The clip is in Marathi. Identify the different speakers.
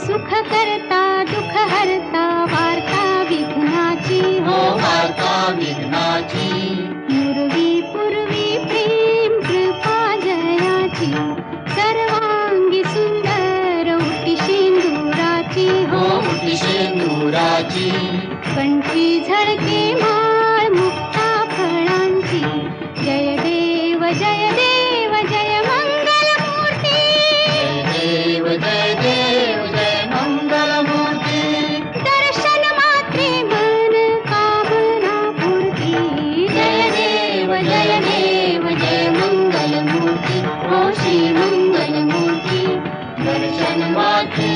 Speaker 1: सुख करता दुख हरता वार्ता विघ्नाची
Speaker 2: हो वार्ता विघ्नाची
Speaker 1: पूर्वी पूर्वी प्रेम कृपा जयाची सर्वांगी सुंदर उटी शेंदुराची
Speaker 2: हो उटी शेंदुराची
Speaker 1: कंठी झळके माळ मुक्ता फळांची जय देव जय देव जय मंगल मूर्ती
Speaker 2: जय देव जय मंगल मूर्ती
Speaker 1: दर्शन मात्रे मन कामना पूर्ती जय देव जय मंगल मूर्ती हो श्री मंगल मूर्ती
Speaker 2: दर्शन मात्रे